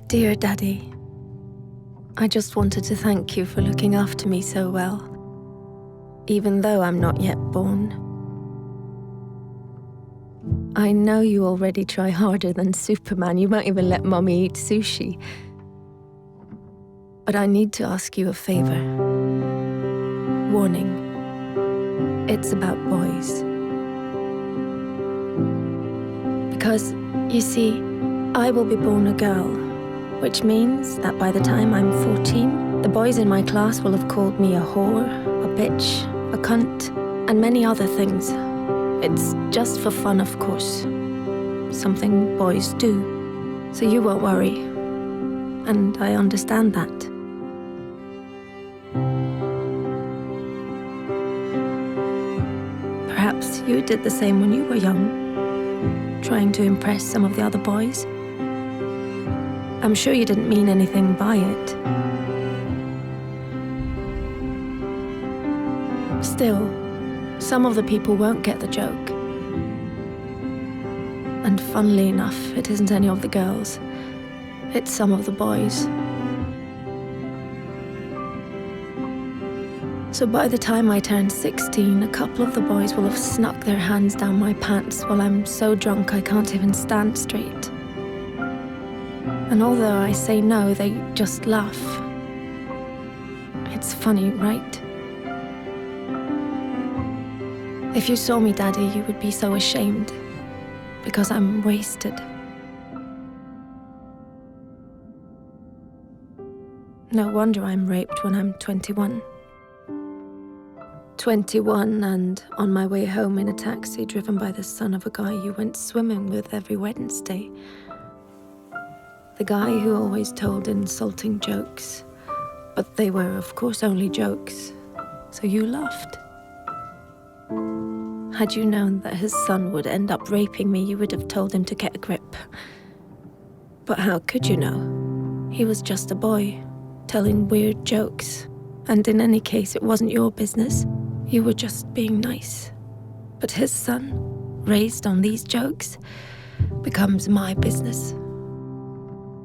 Dear Daddy, I just wanted to thank you for looking after me so well, even though I'm not yet born. I know you already try harder than Superman. You won't even let Mommy eat sushi. But I need to ask you a favor. Warning. It's about boys. Because, you see, I will be born a girl, which means that by the time I'm 14, the boys in my class will have called me a whore, a bitch, a cunt, and many other things. It's just for fun, of course. Something boys do. So you won't worry. And I understand that. Perhaps you did the same when you were young, trying to impress some of the other boys. I'm sure you didn't mean anything by it. Still, some of the people won't get the joke. And funnily enough, it isn't any of the girls. It's some of the boys. So by the time I turn 16, a couple of the boys will have snuck their hands down my pants while I'm so drunk I can't even stand straight. And although I say no, they just laugh. It's funny, right? If you saw me, Daddy, you would be so ashamed, because I'm wasted. No wonder I'm raped when I'm 21. 21 and on my way home in a taxi driven by the son of a guy you went swimming with every Wednesday. The guy who always told insulting jokes. But they were, of course, only jokes. So you laughed. Had you known that his son would end up raping me, you would have told him to get a grip. But how could you know? He was just a boy, telling weird jokes. And in any case, it wasn't your business. You were just being nice. But his son, raised on these jokes, becomes my business.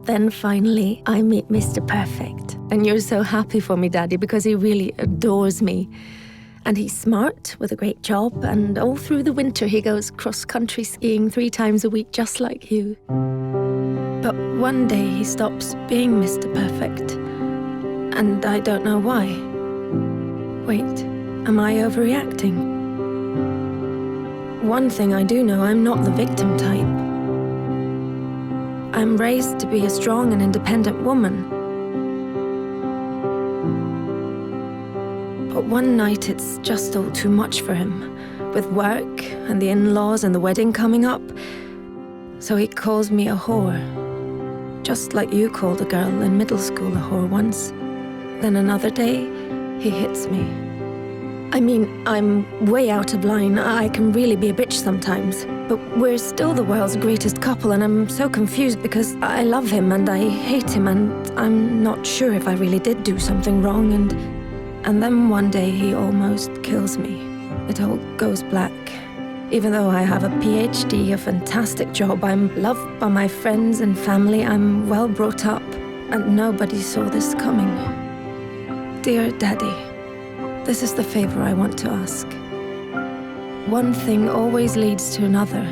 Then finally, I meet Mr. Perfect. And you're so happy for me, Daddy, because he really adores me. And he's smart, with a great job, and all through the winter he goes cross-country skiing 3 times a week, just like you. But one day he stops being Mr. Perfect. And I don't know why. Wait, am I overreacting? One thing I do know, I'm not the victim type. I'm raised to be a strong and independent woman. But one night it's just all too much for him, with work and the in-laws and the wedding coming up. So he calls me a whore, just like you called a girl in middle school a whore once. Then another day, he hits me. I mean, I'm way out of line. I can really be a bitch sometimes. But we're still the world's greatest couple, and I'm so confused because I love him and I hate him, and I'm not sure if I really did do something wrong, and then one day he almost kills me. It all goes black. Even though I have a PhD, a fantastic job, I'm loved by my friends and family, I'm well brought up, and nobody saw this coming. Dear Daddy, this is the favor I want to ask. One thing always leads to another.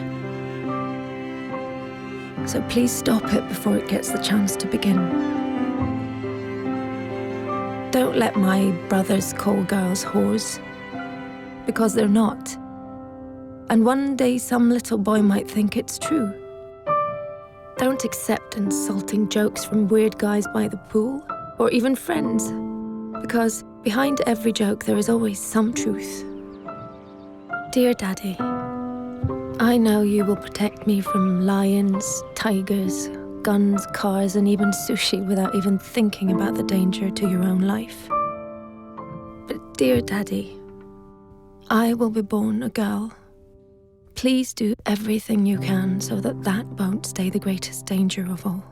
So please stop it before it gets the chance to begin. Don't let my brothers call girls whores, because they're not. And one day some little boy might think it's true. Don't accept insulting jokes from weird guys by the pool, or even friends, because behind every joke there is always some truth. Dear Daddy, I know you will protect me from lions, tigers, guns, cars, and even sushi without even thinking about the danger to your own life. But dear Daddy, I will be born a girl. Please do everything you can so that that won't stay the greatest danger of all.